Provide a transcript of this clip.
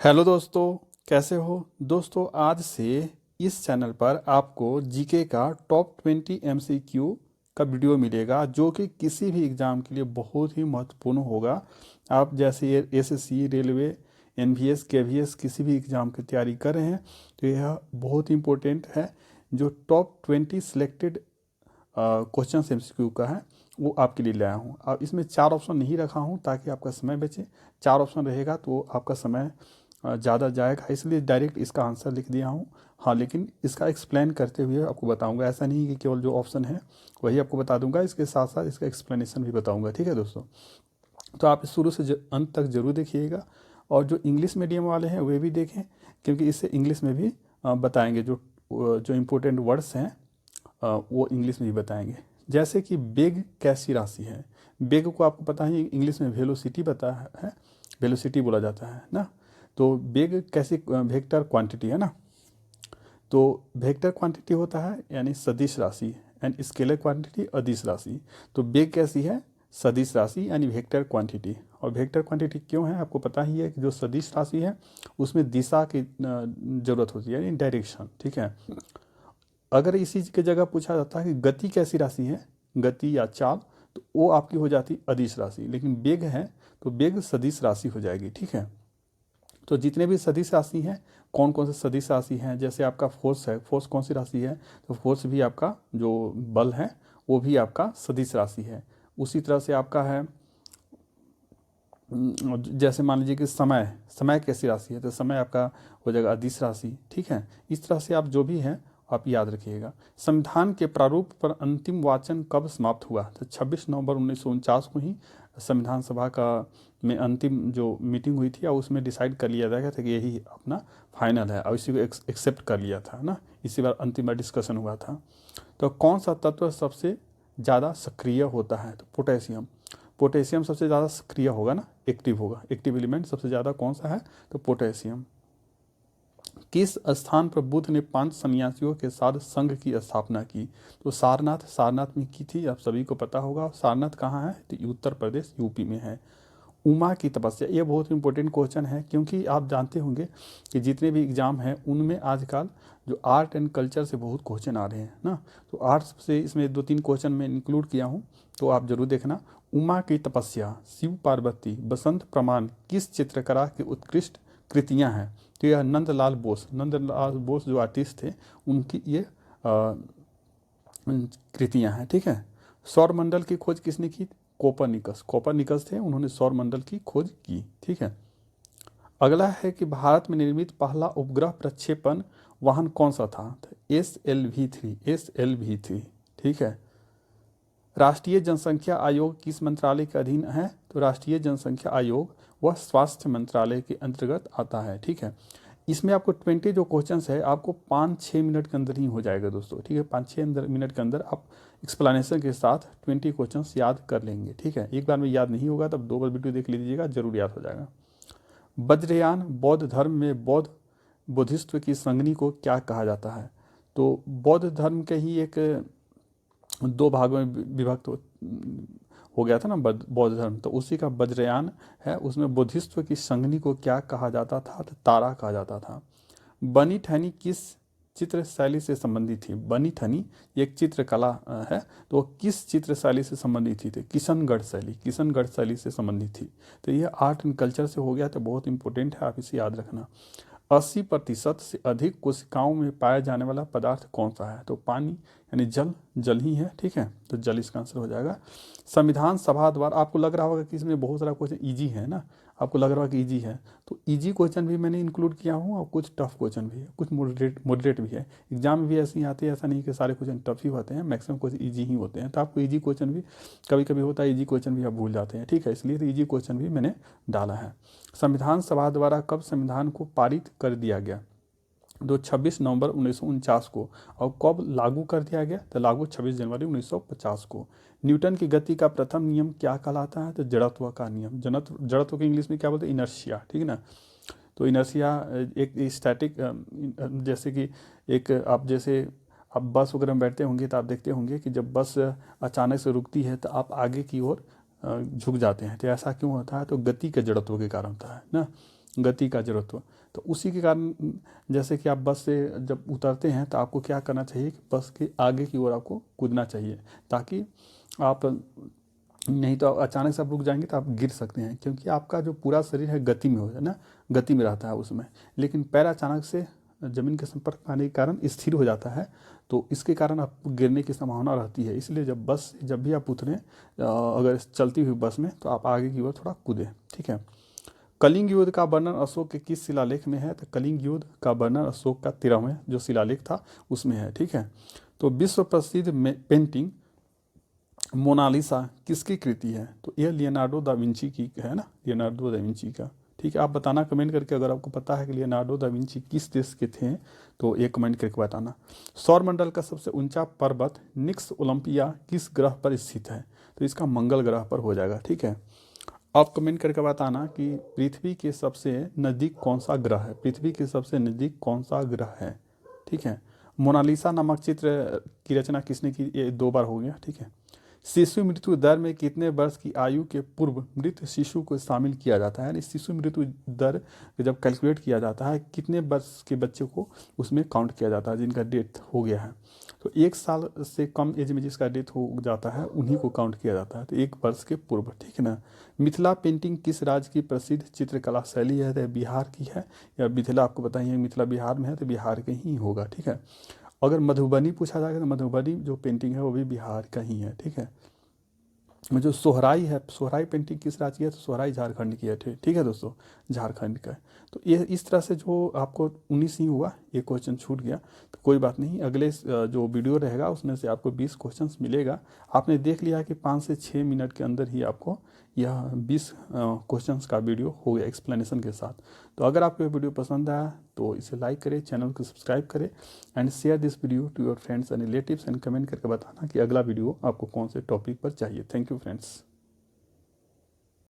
Hello दोस्तों, कैसे हो दोस्तों। आज से इस चैनल पर आपको जीके का टॉप 20 एमसीक्यू का वीडियो मिलेगा जो कि किसी भी एग्ज़ाम के लिए बहुत ही महत्वपूर्ण होगा। आप जैसे एसएससी, रेलवे, एनवीएस, केवीएस किसी भी एग्ज़ाम की तैयारी कर रहे हैं तो यह बहुत ही इम्पोर्टेंट है। जो टॉप 20 सिलेक्टेड क्वेश्चन एमसीक्यू का है वो आपके लिए लाया हूँ। अब इसमें 4 ऑप्शन नहीं रखा हूँ ताकि आपका समय बचे। 4 ऑप्शन रहेगा तो आपका समय ज़्यादा जाएगा, इसलिए डायरेक्ट इसका आंसर लिख दिया हूँ। हाँ, लेकिन इसका एक्सप्लेन करते हुए आपको बताऊंगा। ऐसा नहीं कि केवल जो ऑप्शन है वही आपको बता दूंगा, इसके साथ साथ इसका एक्सप्लेनेशन भी बताऊंगा। ठीक है दोस्तों, तो आप शुरू से अंत तक जरूर देखिएगा। और जो इंग्लिश मीडियम वाले हैं वे भी देखें, क्योंकि इससे इंग्लिश में भी बताएंगे। जो इम्पोर्टेंट वर्ड्स हैं वो इंग्लिश में भी बताएंगे। जैसे कि बेग कैसी राशि है। बेग को आपको पता है इंग्लिश में वेलोसिटी बता है, वेलोसिटी बोला जाता है ना। तो बेग कैसी वेक्टर क्वांटिटी है ना। तो वेक्टर क्वांटिटी होता है यानी सदिश राशि, एंड स्केलर क्वांटिटी अदिश राशि। तो बेग कैसी है, सदिश राशि यानी वेक्टर क्वांटिटी। और वेक्टर क्वांटिटी क्यों है आपको पता ही है कि जो सदिश राशि है उसमें दिशा की जरूरत होती है यानी डायरेक्शन। ठीक है, अगर इसी की जगह पूछा जाता है कि गति कैसी राशि है, गति या चाल, तो वो आपकी हो जाती अदिश राशि। लेकिन बेग है तो बेग सदिश राशि हो जाएगी। ठीक है, तो जितने भी सदिश राशि हैं, कौन कौन से सदिश राशि हैं, जैसे आपका फोर्स है, फोर्स कौन सी राशि है, तो फोर्स भी आपका जो बल है वो भी आपका सदिश राशि है। उसी तरह से आपका है जैसे मान लीजिए कि समय, समय कैसी राशि है, तो समय आपका हो जाएगा अदिश राशि। ठीक है, इस तरह से आप जो भी हैं आप याद रखिएगा। संविधान के प्रारूप पर अंतिम वाचन कब समाप्त हुआ, तो 26 नवंबर 1949 को ही संविधान सभा का में अंतिम जो मीटिंग हुई थी और उसमें डिसाइड कर लिया गया था कि यही अपना फाइनल है, और इसी को एक्सेप्ट कर लिया था ना। इसी बार अंतिम बार डिस्कशन हुआ था। तो कौन सा तत्व सबसे ज़्यादा सक्रिय होता है, तो पोटेशियम। पोटेशियम सबसे ज़्यादा सक्रिय होगा ना, एक्टिव होगा। एक्टिव एलिमेंट सबसे ज़्यादा कौन सा है, तो पोटेशियम। किस स्थान पर बुद्ध ने 5 सन्यासियों के साथ संघ की स्थापना की, तो सारनाथ, सारनाथ में की थी, आप सभी को पता होगा। सारनाथ कहाँ है, तो उत्तर प्रदेश यूपी में है। उमा की तपस्या, ये बहुत इंपॉर्टेंट क्वेश्चन है, क्योंकि आप जानते होंगे कि जितने भी एग्जाम हैं उनमें आजकल जो आर्ट एंड कल्चर से बहुत क्वेश्चन आ रहे हैं ना। तो आर्ट्स से इसमें 2-3 क्वेश्चन मैं इंक्लूड किया हूँ, तो आप जरूर देखना। उमा की तपस्या, शिव पार्वती, बसंत प्रमाण किस चित्रकला की उत्कृष्ट कृतियाँ हैं, तो यह नंदलाल बोस, नंदलाल बोस जो आर्टिस्ट थे उनकी ये कृतियाँ हैं। ठीक है, सौरमंडल की खोज किसने की, कोपरनिकस, कोपरनिकस थे, उन्होंने सौरमंडल की खोज की। ठीक है, अगला है कि भारत में निर्मित पहला उपग्रह प्रक्षेपण वाहन कौन सा था, तो SLV-3, SLV-3। ठीक है, राष्ट्रीय जनसंख्या आयोग किस मंत्रालय के अधीन है, तो राष्ट्रीय जनसंख्या आयोग वह स्वास्थ्य मंत्रालय के अंतर्गत आता है। ठीक है, इसमें आपको 20 जो क्वेश्चंस है आपको 5-6 मिनट के अंदर ही हो जाएगा दोस्तों। ठीक है, 5-6 मिनट के अंदर आप एक्सप्लेनेशन के साथ 20 क्वेश्चंस याद कर लेंगे। ठीक है, एक बार में याद नहीं होगा तब 2 बार वीडियो देख लीजिएगा, जरूर याद हो जाएगा। वज्रयान बौद्ध धर्म में बोधिसत्व की संगनी को क्या कहा जाता है, तो बौद्ध धर्म के ही एक 2 भागों में विभक्त हो गया था ना बौद्ध धर्म, तो उसी का वज्रयान है। उसमें बोधिसत्व की संगनी को क्या कहा जाता था, तो तारा कहा जाता था। बनी ठनी किस चित्र शैली से संबंधित थी, बनी ठनी एक चित्रकला है, तो वो किस चित्र शैली से संबंधित थी, तो किशनगढ़ शैली, किशनगढ़ शैली से संबंधित थी। तो ये आर्ट एंड कल्चर से हो गया, तो बहुत इंपॉर्टेंट है, आप इसे याद रखना। 80% से अधिक कोशिकाओं में पाया जाने वाला पदार्थ कौन सा है, तो पानी यानी जल, जल ही है। ठीक है, तो जल इसका आंसर हो जाएगा। संविधान सभा द्वारा, आपको लग रहा होगा कि इसमें बहुत सारा क्वेश्चन इजी है ना, आपको लग रहा होगा कि इजी है, तो इजी क्वेश्चन भी मैंने इंक्लूड किया हूँ और कुछ टफ क्वेश्चन भी है, कुछ मॉडरेट भी है। एग्जाम में भी ऐसे ही आते हैं, ऐसा नहीं कि सारे क्वेश्चन टफ ही होते हैं, मैक्सिमम क्वेश्चन इजी ही होते हैं। तो आपको इजी क्वेश्चन भी कभी कभी होता है, इजी क्वेश्चन भी आप भूल जाते हैं। ठीक है, इसलिए तो इजी क्वेश्चन भी मैंने डाला है। संविधान सभा द्वारा कब संविधान को पारित कर दिया गया, तो 26 नवंबर 1949 को। और कब लागू कर दिया गया, तो लागू 26 जनवरी 1950 को। न्यूटन की गति का प्रथम नियम क्या कहलाता है, तो जड़त्व का नियम। जड़त्व के इंग्लिश में क्या बोलते हैं, इनर्शिया। ठीक है ना, तो इनर्शिया एक स्टैटिक, जैसे कि एक आप बस वगैरह में बैठते होंगे तो आप देखते होंगे कि जब बस अचानक से रुकती है तो आप आगे की ओर झुक जाते हैं, तो ऐसा क्यों होता है, तो गति के जड़त्व के कारण होता है ना। गति का जरूरत हो। तो उसी के कारण जैसे कि आप बस से जब उतरते हैं तो आपको क्या करना चाहिए कि बस के आगे की ओर आपको कूदना चाहिए, ताकि आप, नहीं तो अचानक से आप रुक जाएंगे तो आप गिर सकते हैं, क्योंकि आपका जो पूरा शरीर है गति में हो है ना, गति में रहता है उसमें, लेकिन पैर अचानक से जमीन के संपर्क पाने के कारण स्थिर हो जाता है, तो इसके कारण आप गिरने की संभावना रहती है। इसलिए जब भी आप उतरें, अगर चलती हुई बस में, तो आप आगे की ओर थोड़ा कूदें, ठीक है। कलिंग युद्ध का वर्णन अशोक के किस शिलालेख में है? तो कलिंग युद्ध का वर्णन अशोक का 13वें जो शिलालेख था उसमें है, ठीक है। तो विश्व प्रसिद्ध पेंटिंग मोनालिसा किसकी कृति है? तो यह लियोनार्डो दा विंची की है ना, लियोनार्डो दा विंची का, ठीक है। आप बताना कमेंट करके, अगर आपको पता है कि लियोनार्डो दा विंची किस देश के थे, तो ये कमेंट करके बताना। सौरमंडल का सबसे ऊंचा पर्वत निक्स ओलंपिया किस ग्रह पर स्थित है? तो इसका मंगल ग्रह पर हो जाएगा, ठीक है। आप कमेंट करके बताना कि पृथ्वी के सबसे नज़दीक कौन सा ग्रह है, पृथ्वी के सबसे नज़दीक कौन सा ग्रह है, ठीक है। मोनालिसा नामक चित्र की रचना किसने की? ये 2 बार हो गया, ठीक है। शिशु मृत्यु दर में कितने वर्ष की आयु के पूर्व मृत शिशु को शामिल किया जाता है? यानी शिशु मृत्यु दर जब कैलकुलेट किया जाता है, कितने वर्ष के बच्चे को उसमें काउंट किया जाता है जिनका डेथ हो गया है? तो 1 साल से कम एज में जिसका डेथ हो जाता है उन्हीं को काउंट किया जाता है, तो 1 वर्ष के पूर्व, ठीक है ना। मिथिला पेंटिंग किस राज्य की प्रसिद्ध चित्रकला शैली है? तो बिहार की है, या मिथिला आपको बताइए, मिथिला बिहार में है तो बिहार के ही होगा, ठीक है। अगर मधुबनी पूछा जाएगा तो मधुबनी जो पेंटिंग है वो भी बिहार का ही है, ठीक है। जो सोहराई है, सोहराई पेंटिंग किस राज्य की है? तो सोहराई झारखंड की है, ठीक है दोस्तों, झारखंड का है। तो ये इस तरह से जो आपको 19 ही हुआ, ये क्वेश्चन छूट गया, तो कोई बात नहीं, अगले जो वीडियो रहेगा उसमें से आपको 20 क्वेश्चन मिलेगा। आपने देख लिया कि 5 से 6 मिनट के अंदर ही आपको यह 20 क्वेश्चन का वीडियो हो गया एक्सप्लेनेशन के साथ। तो अगर आपको ये वीडियो पसंद आया तो इसे लाइक करें, चैनल को सब्सक्राइब करें and share this video to your friends and relatives, and comment करके बताना कि अगला वीडियो आपको कौन से टॉपिक पर चाहिए। Thank you friends.